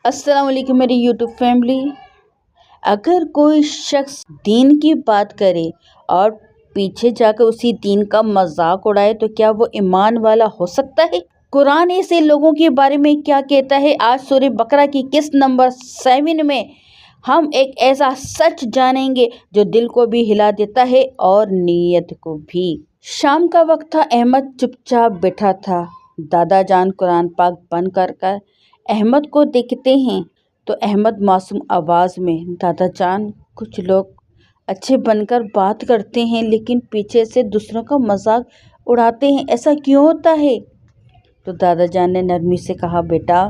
السلام علیکم میری یوٹیوب فیملی۔ اگر کوئی شخص دین کی بات کرے اور پیچھے جا کر اسی دین کا مذاق اڑائے تو کیا وہ ایمان والا ہو سکتا ہے؟ قرآن ایسے لوگوں کے بارے میں کیا کہتا ہے؟ آج سورہ بقرہ کی قسط نمبر 7 میں ہم ایک ایسا سچ جانیں گے جو دل کو بھی ہلا دیتا ہے اور نیت کو بھی۔ شام کا وقت تھا، احمد چپ چاپ بیٹھا تھا۔ دادا جان قرآن پاک بند کر احمد کو دیکھتے ہیں تو احمد معصوم آواز میں، دادا جان، کچھ لوگ اچھے بن کر بات کرتے ہیں لیکن پیچھے سے دوسروں کا مذاق اڑاتے ہیں، ایسا کیوں ہوتا ہے؟ تو دادا جان نے نرمی سے کہا، بیٹا،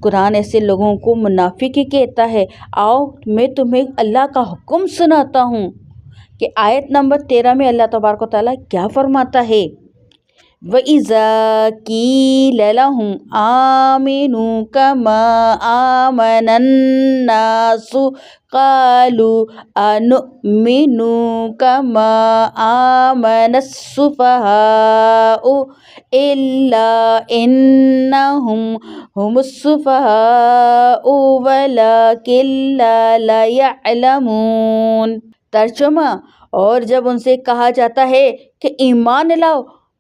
قرآن ایسے لوگوں کو منافق ہی کہتا ہے۔ آؤ میں تمہیں اللہ کا حکم سناتا ہوں کہ آیت نمبر 13 میں اللہ تبارک و تعالیٰ کیا فرماتا ہے۔ وَإِذَا قِيلَ لَهُمْ آمِنُوا كَمَا آمَنَ النَّاسُ قَالُوا أَنُؤْمِنُ كَمَا آمَنَ السُّفَهَاءُ إِلَّا إِنَّهُمْ هُمُ السُّفَهَاءُ وَلَكِنْ لَا يَعْلَمُونَ۔ ترجمہ، اور جب ان سے کہا جاتا ہے کہ ایمان لاؤ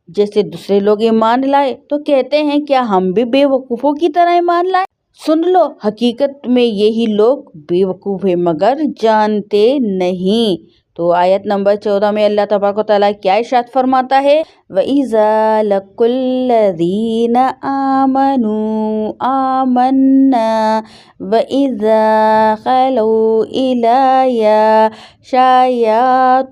جیسے دوسرے لوگ ایمان لائے تو کہتے ہیں کیا ہم بھی بے وقوفوں کی طرح ایمان لائیں؟ سن لو، حقیقت میں یہی لوگ بے وقوف ہیں مگر جانتے نہیں۔ تو آیت نمبر 14 میں اللہ تبارک و تعالیٰ کیا ارشاد فرماتا ہے؟ وَإِذَا لَقُوا الَّذِينَ آمَنُوا آمَنَّا وَإِذَا خَلَوْا إِلَىٰ شَيَاطِينِهِمْ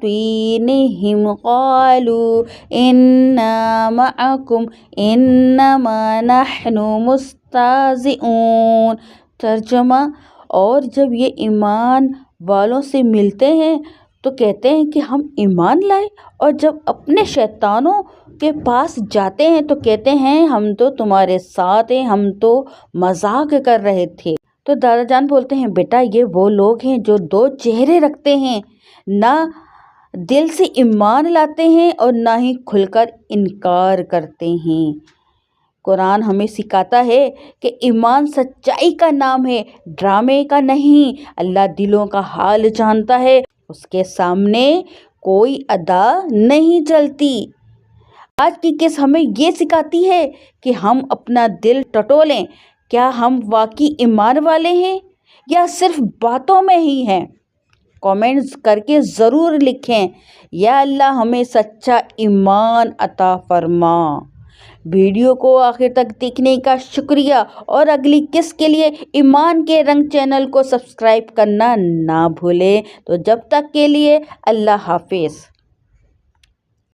قَالُوا إِنَّا مَعَكُمْ إِنَّمَا نَحْنُ مُسْتَهْزِئُونَ۔ ترجمہ، اور جب یہ ایمان والوں سے ملتے ہیں تو کہتے ہیں کہ ہم ایمان لائے، اور جب اپنے شیطانوں کے پاس جاتے ہیں تو کہتے ہیں ہم تو تمہارے ساتھ ہیں، ہم تو مذاق کر رہے تھے۔ تو دادا جان بولتے ہیں، بیٹا، یہ وہ لوگ ہیں جو دو چہرے رکھتے ہیں، نہ دل سے ایمان لاتے ہیں اور نہ ہی کھل کر انکار کرتے ہیں۔ قرآن ہمیں سکھاتا ہے کہ ایمان سچائی کا نام ہے، ڈرامے کا نہیں۔ اللہ دلوں کا حال جانتا ہے، اس کے سامنے کوئی ادا نہیں چلتی۔ آج کی قصہ ہمیں یہ سکھاتی ہے کہ ہم اپنا دل ٹٹولیں۔ کیا ہم واقعی ایمان والے ہیں یا صرف باتوں میں ہی ہیں؟ کامنٹس کر کے ضرور لکھیں۔ یا اللہ ہمیں سچا ایمان عطا فرما۔ ویڈیو کو آخر تک دیکھنے کا شکریہ، اور اگلی قسط کے لیے ایمان کے رنگ چینل کو سبسکرائب کرنا نہ بھولیں۔ تو جب تک کے لیے اللہ حافظ۔